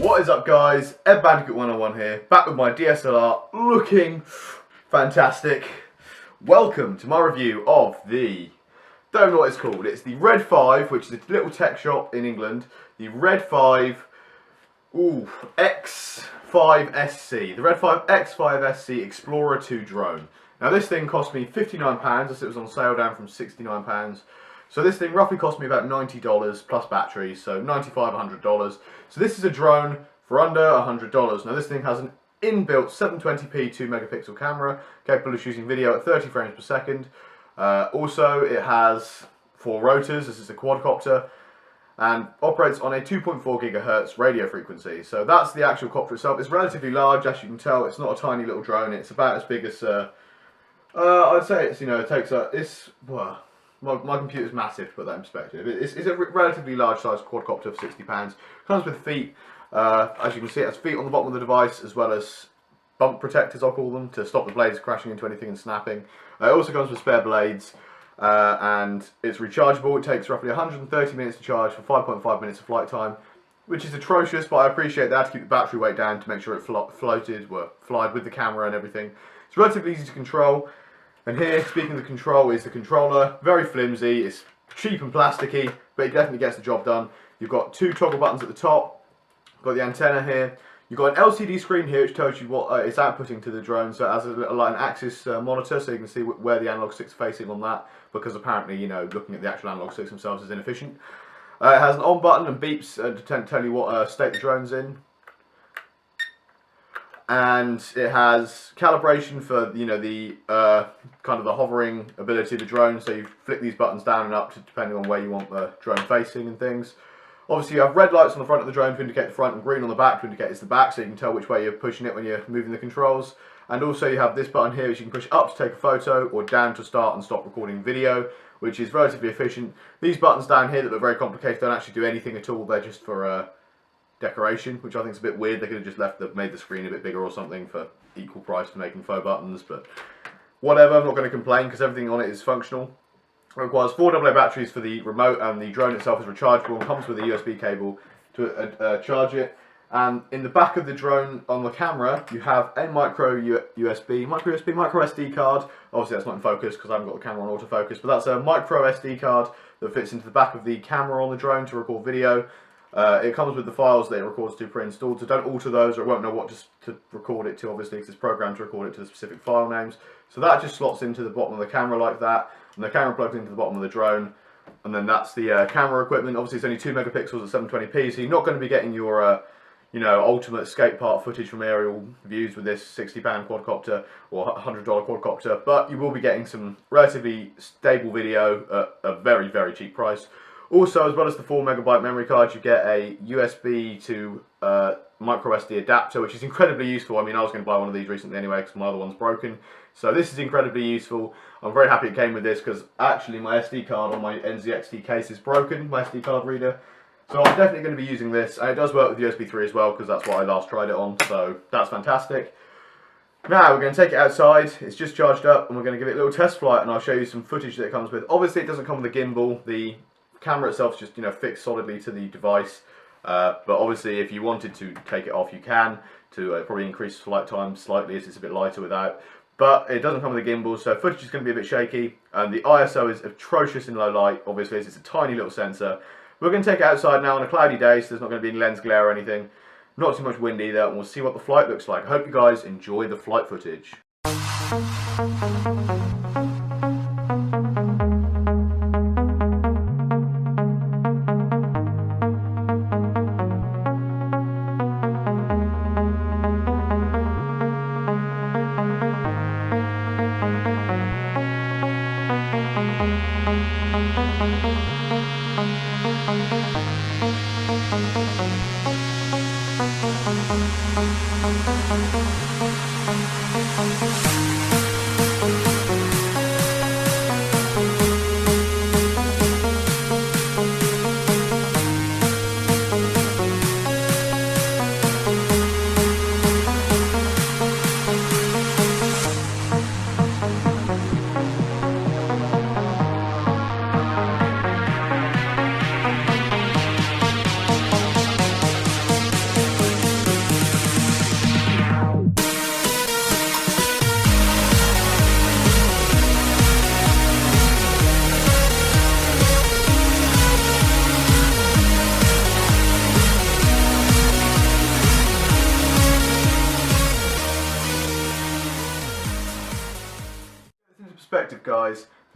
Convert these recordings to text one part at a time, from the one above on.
What is up, guys? Ed Bandicoot 101 here, back with my DSLR, looking fantastic. Welcome to my review of the, don't know what it's called, it's the Red 5, which is a little tech shop in England, the Red 5 X5SC, the Red 5 X5SC Explorer 2 drone. Now this thing cost me £59, as it was on sale down from £69. So this thing roughly cost me about $90 plus batteries, so $95, $100. So this is a drone for under $100. Now this thing has an inbuilt 720p 2 megapixel camera, capable of shooting video at 30 frames per second. Also it has 4 rotors, this is a quadcopter, and operates on a 2.4 gigahertz radio frequency. So that's the actual copter itself. It's relatively large, as you can tell. It's not a tiny little drone. It's about as big as, I'd say it's, it takes a, my computer's massive to put that in perspective. It's a relatively large sized quadcopter for £60. Comes with feet. As you can see, it has feet on the bottom of the device, as well as bump protectors, I'll call them, to stop the blades crashing into anything and snapping. It also comes with spare blades, and it's rechargeable. It takes roughly 130 minutes to charge for 5.5 minutes of flight time, which is atrocious, but I appreciate that to keep the battery weight down to make sure it flied with the camera and everything. It's relatively easy to control. And here, speaking of the control, is the controller. Very flimsy, it's cheap and plasticky, but it definitely gets the job done. You've got 2 toggle buttons at the top, got the antenna here. You've got an LCD screen here which tells you what it's outputting to the drone, so it has like an axis monitor, so you can see where the analog sticks are facing on that, because apparently, looking at the actual analog sticks themselves is inefficient. It has an on button and beeps to tell you what state the drone's in. And it has calibration for the kind of the hovering ability of the drone. So you flick these buttons down and up depending on where you want the drone facing and things. Obviously you have red lights on the front of the drone to indicate the front and green on the back to indicate it's the back, so you can tell which way you're pushing it when you're moving the controls. And also you have this button here which you can push up to take a photo or down to start and stop recording video, which is relatively efficient. These buttons down here that look very complicated don't actually do anything at all. They're just for decoration, which I think is a bit weird. They could have just made the screen a bit bigger or something for equal price to making faux buttons, but whatever, I'm not going to complain because everything on it is functional. It requires 4 AA batteries for the remote, and the drone itself is rechargeable and comes with a USB cable to charge it. And in the back of the drone on the camera, you have a micro SD card. Obviously that's not in focus because I haven't got the camera on autofocus, but that's a micro SD card that fits into the back of the camera on the drone to record video. It comes with the files that it records to pre-installed, so don't alter those or it won't know what to record it to, obviously, because it's programmed to record it to the specific file names. So that just slots into the bottom of the camera like that, and the camera plugs into the bottom of the drone, and then that's the camera equipment. Obviously it's only 2 megapixels at 720p, so you're not going to be getting your ultimate skate park footage from aerial views with this £60 quadcopter or $100 quadcopter, but you will be getting some relatively stable video at a very, very cheap price. Also, as well as the 4 megabyte memory card, you get a USB to micro SD adapter, which is incredibly useful. I mean, I was going to buy one of these recently anyway because my other one's broken. So this is incredibly useful. I'm very happy it came with this because actually my SD card on my NZXT case is broken, my SD card reader. So I'm definitely going to be using this, and it does work with USB 3 as well because that's what I last tried it on, so that's fantastic. Now we're going to take it outside. It's just charged up and we're going to give it a little test flight, and I'll show you some footage that it comes with. Obviously it doesn't come with a gimbal. The camera itself is just fixed solidly to the device, but obviously if you wanted to take it off you can, to probably increase flight time slightly as it's a bit lighter without, but it doesn't come with a gimbal, so footage is going to be a bit shaky, and the ISO is atrocious in low light, obviously, as it's a tiny little sensor. We're going to take it outside now on a cloudy day, so there's not going to be any lens glare or anything, not too much wind either, and we'll see what the flight looks like. I hope you guys enjoy the flight footage.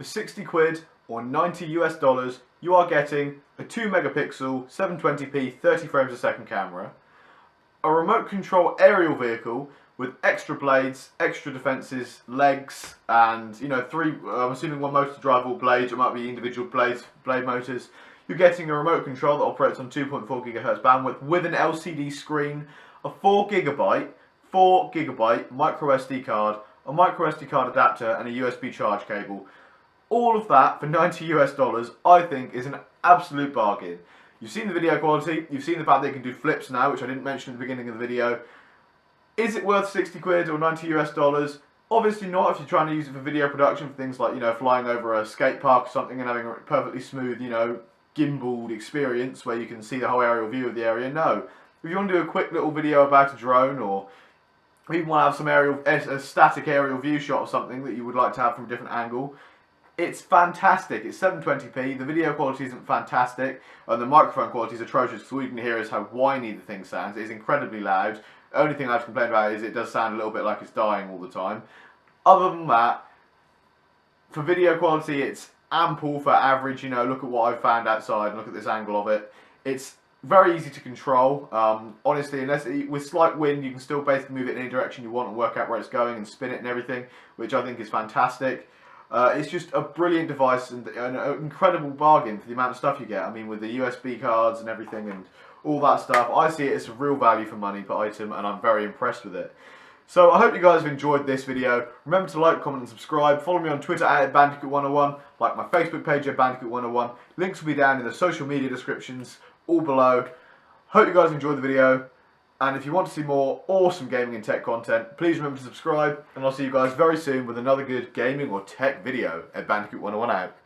for 60 quid or 90 US dollars, you are getting a 2 megapixel 720p 30 frames a second camera, a remote control aerial vehicle with extra blades, extra defences, legs, and three. I'm assuming one motor to drive all blades. It might be individual blade motors. You're getting a remote control that operates on 2.4 GHz bandwidth with an LCD screen, a 4 gigabyte micro SD card, a micro SD card adapter, and a USB charge cable. All of that for 90 US dollars, I think, is an absolute bargain. You've seen the video quality, you've seen the fact that you can do flips now, which I didn't mention at the beginning of the video. Is it worth 60 quid or 90 US dollars? Obviously not if you're trying to use it for video production, for things like, flying over a skate park or something and having a perfectly smooth, gimbaled experience where you can see the whole aerial view of the area. No. If you want to do a quick little video about a drone, or even want to have a static aerial view shot or something that you would like to have from a different angle, it's fantastic. It's 720p, the video quality isn't fantastic, and the microphone quality is atrocious, because all you can hear is how whiny the thing sounds. It is incredibly loud. The only thing I have to complain about is it does sound a little bit like it's dying all the time. Other than that, for video quality, it's ample for average. Look at what I've found outside, and look at this angle of it. It's very easy to control. Honestly, with slight wind, you can still basically move it in any direction you want and work out where it's going and spin it and everything, which I think is fantastic. It's just a brilliant device and an incredible bargain for the amount of stuff you get. I mean, with the USB cards and everything and all that stuff, I see it as a real value for money per item, and I'm very impressed with it. So I hope you guys have enjoyed this video. Remember to like, comment and subscribe. Follow me on Twitter at Bandicoot101, like my Facebook page at Bandicoot101. Links will be down in the social media descriptions, all below. Hope you guys enjoyed the video. And if you want to see more awesome gaming and tech content, please remember to subscribe, and I'll see you guys very soon with another good gaming or tech video at Bandicoot101 out.